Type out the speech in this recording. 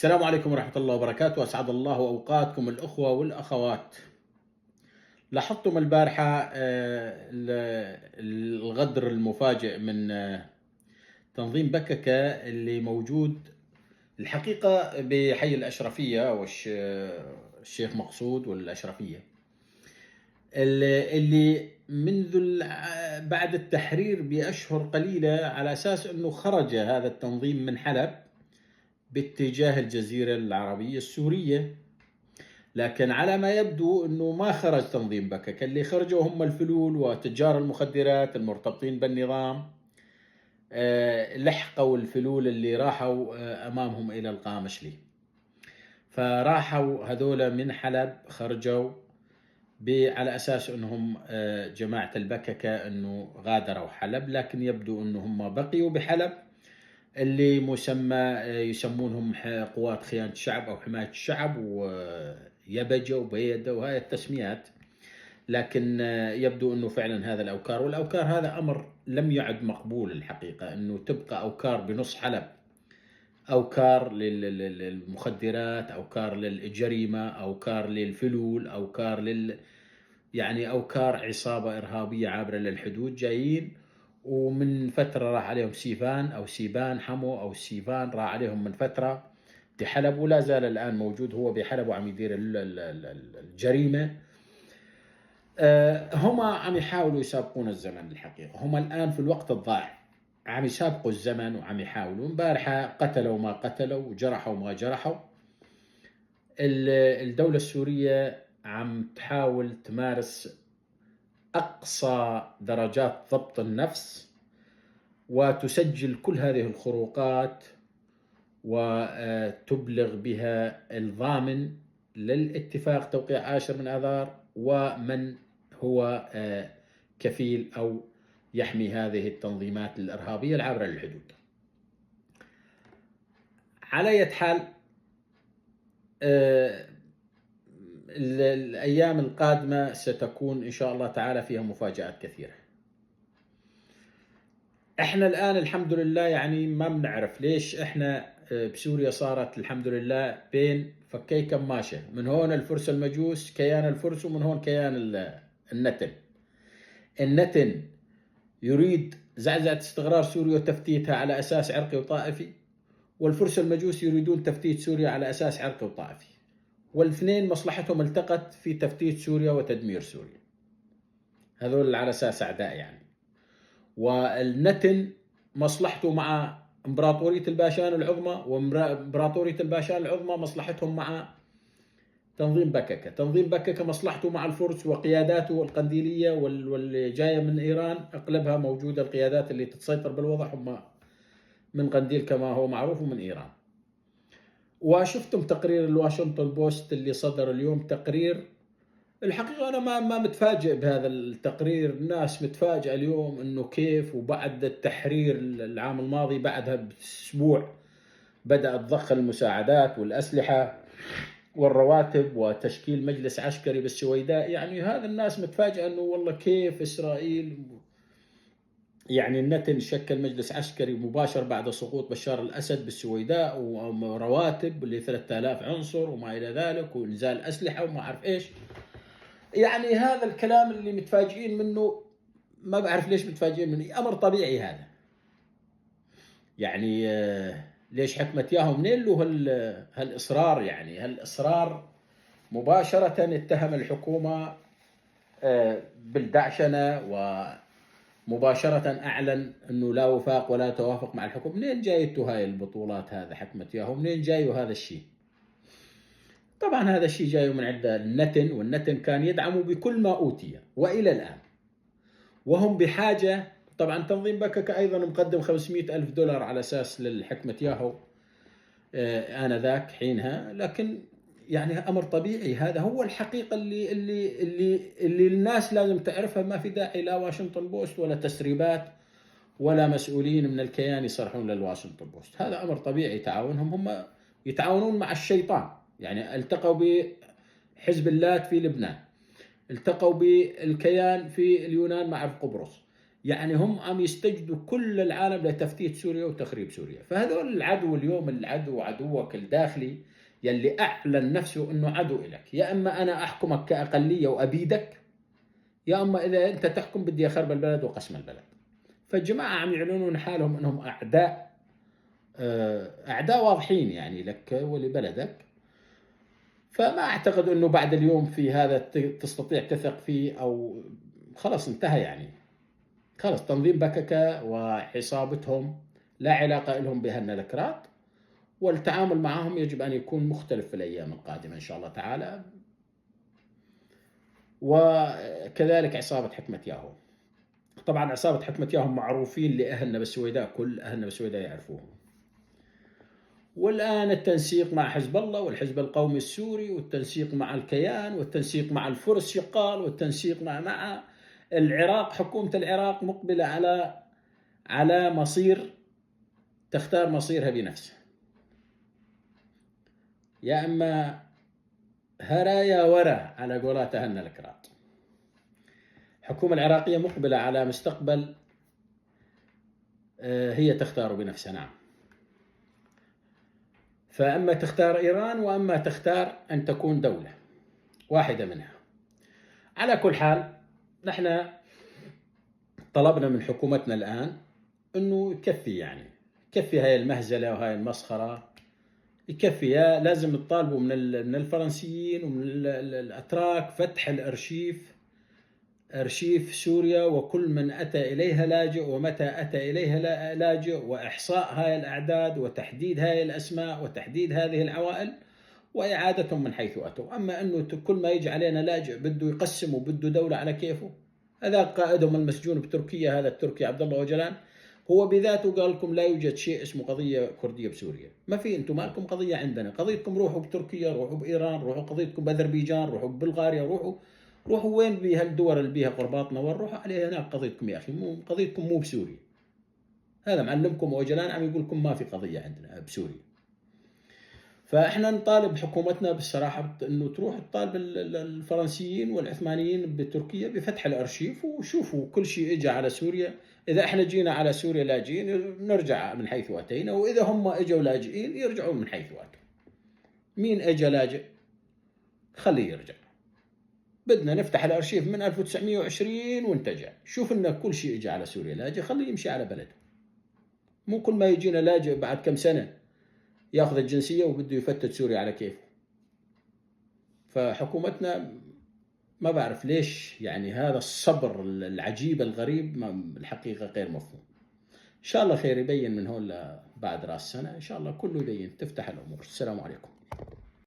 السلام عليكم ورحمة الله وبركاته، أسعد الله أوقاتكم الأخوة والأخوات. لاحظتم البارحة الغدر المفاجئ من تنظيم بككة اللي موجود الحقيقة بحي الأشرفية الشيخ مقصود والأشرفية، اللي منذ بعد التحرير بأشهر قليلة على أساس أنه خرج هذا التنظيم من حلب باتجاه الجزيرة العربية السورية، لكن على ما يبدو أنه ما خرج تنظيم بكك. اللي خرجوا هم الفلول وتجار المخدرات المرتبطين بالنظام. لحقوا الفلول اللي راحوا أمامهم إلى القامشلي، فراحوا هذول من حلب، خرجوا على أساس أنهم جماعة البككة أنه غادروا حلب، لكن يبدو أنهم بقيوا بحلب، اللي يسمونهم قوات خيانة الشعب أو حماية الشعب ويبجة وبيدة وهاي التسميات. لكن يبدو أنه فعلا هذا الأوكار، والأوكار هذا أمر لم يعد مقبول الحقيقة، أنه تبقى أوكار بنص حلب، أوكار للمخدرات، أوكار للجريمة، أوكار للفلول، أوكار يعني أوكار عصابة إرهابية عابرة للحدود جايين. ومن فترة راح عليهم سيفان أو سيبان حمو أو سيفان، راح عليهم من فترة بحلب ولا زال الآن موجود هو بحلب وعم يدير الجريمة. هم عم يحاولوا يسابقون الزمن الحقيقة، هم الآن في الوقت الضائع عم يسابقوا الزمن وعم يحاولوا. امبارحة قتلوا ما قتلوا وجرحوا ما جرحوا. الدولة السورية عم تحاول تمارس أقصى درجات ضبط النفس وتسجل كل هذه الخروقات وتبلغ بها الضامن للاتفاق توقيع 10 من آذار ومن هو كفيل أو يحمي هذه التنظيمات الإرهابية العابرة للحدود. على أي حال، الأيام القادمة ستكون إن شاء الله تعالى فيها مفاجآت كثيرة. احنا الآن الحمد لله يعني ما بنعرف ليش احنا بسوريا صارت الحمد لله بين فكي كماشة، من هون الفرس المجوس كيان الفرس ومن هون كيان النتن. النتن يريد زعزعة استقرار سوريا وتفتيتها على أساس عرقي وطائفي، والفرس المجوس يريدون تفتيت سوريا على أساس عرقي وطائفي، والاثنين مصلحتهم التقت في تفتيت سوريا وتدمير سوريا. هذول على أساس أعداء يعني. والنتن مصلحته مع امبراطورية الباشان العظمى، وامبراطورية الباشان العظمى مصلحتهم مع تنظيم بككة. تنظيم بككة مصلحته مع الفرس وقياداته القنديلية واللي جاية من إيران، أغلبها موجودة القيادات اللي تتسيطر بالوضع هم من قنديل كما هو معروف ومن إيران. وشفتم تقرير الواشنطن بوست اللي صدر اليوم، تقرير الحقيقة أنا ما متفاجئ بهذا التقرير. الناس متفاجئة اليوم أنه كيف وبعد التحرير العام الماضي بعدها بأسبوع بدأت ضخ المساعدات والأسلحة والرواتب وتشكيل مجلس عسكري بالسويداء. يعني هذا الناس متفاجئة أنه والله كيف إسرائيل يعني النتن شكل مجلس عسكري مباشر بعد سقوط بشار الأسد بالسويداء، ورواتب ل 3000 عنصر وما إلى ذلك، وإنزال أسلحة وما أعرف إيش. يعني هذا الكلام اللي متفاجئين منه ما بعرف ليش متفاجئين منه، أمر طبيعي هذا. يعني ليش حكمة ياهو منين له هالإصرار؟ يعني هالإصرار مباشرة اتهم الحكومة بالدعشنة، ومباشرة أعلن أنه لا وفاق ولا توافق مع الحكومة. منين جايته هاي البطولات؟ هذا حكمة ياهو منين جايه هذا الشيء؟ طبعا هذا الشيء جاي من عند النتن، والنتن كان يدعمه بكل ما أوتي وإلى الآن، وهم بحاجة. طبعا تنظيم بكك أيضا مقدم 500 ألف دولار على أساس للحكمة ياهو آنذاك حينها. لكن يعني أمر طبيعي، هذا هو الحقيقة اللي الناس لازم تعرفها. ما في داعي لا واشنطن بوست ولا تسريبات ولا مسؤولين من الكيان يصرحون للواشنطن بوست. هذا أمر طبيعي تعاونهم، هم يتعاونون مع الشيطان. يعني التقوا بحزب اللات في لبنان، التقوا بالكيان في اليونان مع قبرص، يعني هم عم يستجدوا كل العالم لتفتيت سوريا وتخريب سوريا. فهذول العدو اليوم، العدو عدوك الداخلي يلي أعلن نفسه أنه عدو إلك. يا أما أنا أحكمك كأقلية وأبيدك، يا أما إذا أنت تحكم بدي أخرب البلد وقسم البلد. فالجماعة عم يعلنون حالهم أنهم أعداء، أعداء واضحين يعني لك ولبلدك. فما أعتقد أنه بعد اليوم في هذا تستطيع تثق فيه، أو خلص انتهى يعني. خلص تنظيم بككة وعصابتهم لا علاقة لهم بهن الأكراد، والتعامل معهم يجب أن يكون مختلف في الأيام القادمة إن شاء الله تعالى. وكذلك عصابة حكمة ياهو. طبعا عصابة حكمة ياهو معروفين لأهلنا بالسويداء، كل أهلنا بالسويداء يعرفوهم. والآن التنسيق مع حزب الله والحزب القومي السوري، والتنسيق مع الكيان، والتنسيق مع الفرس شغال، والتنسيق مع العراق. حكومة العراق مقبلة على مصير، تختار مصيرها بنفسها، يا أما هرايا ورا على قولات أهلنا الأكراد. الحكومة العراقية مقبلة على مستقبل هي تختار بنفسها، نعم. فأما تختار إيران، وأما تختار أن تكون دولة واحدة منها. على كل حال نحن طلبنا من حكومتنا الآن أنه يكفي، يعني يكفي هاي المهزلة وهاي المسخرة، يكفي. لازم نطالبوا من الفرنسيين ومن الأتراك فتح أرشيف سوريا، وكل من أتى إليها لاجئ ومتى أتى إليها لاجئ، وإحصاء هاي الأعداد وتحديد هاي الأسماء وتحديد هذه العوائل وإعادتهم من حيث أتوا. أما أنه كل ما يجي علينا لاجئ بده يقسم وبده دولة على كيفه، هذا قائدهم المسجون بتركيا، هذا التركي عبد الله وجلان، هو بذاته قال لكم لا يوجد شيء اسمه قضية كردية بسوريا. ما في، أنتم ما لكم قضية عندنا. قضيتكم روحوا بتركيا، روحوا بإيران، روحوا قضيتكم بأذربيجان، روحوا ببلغاريا، روحوا وين بها الدول اللي بيها قرباطنا، وروحوا عليها هناك قضيتكم يا أخي. قضيتكم مو بسوريا. هذا معلمكم وجلان عم يقول لكم ما في قضية عندنا بسوريا. فاحنا نطالب حكومتنا بالصراحه انه تروح تطالب الفرنسيين والعثمانيين بتركيا بفتح الارشيف، وشوفوا كل شيء اجى على سوريا. اذا احنا جينا على سوريا لاجئين نرجع من حيث اتينا، واذا هم اجوا لاجئين يرجعون من حيث اتوا. مين اجى لاجئ خليه يرجع. بدنا نفتح الارشيف من 1920 وانت جاي شوف لنا كل شيء اجى على سوريا لاجئ، خليه يمشي على بلده. مو كل ما يجينا لاجئ بعد كم سنه ياخذ الجنسيه وبده يفتت سوريا على كيفه. فحكومتنا ما بعرف ليش يعني هذا الصبر العجيب الغريب الحقيقه غير مفهوم. ان شاء الله خير يبين من هون بعد راس سنه، ان شاء الله كله يبين، تفتح الامور. السلام عليكم.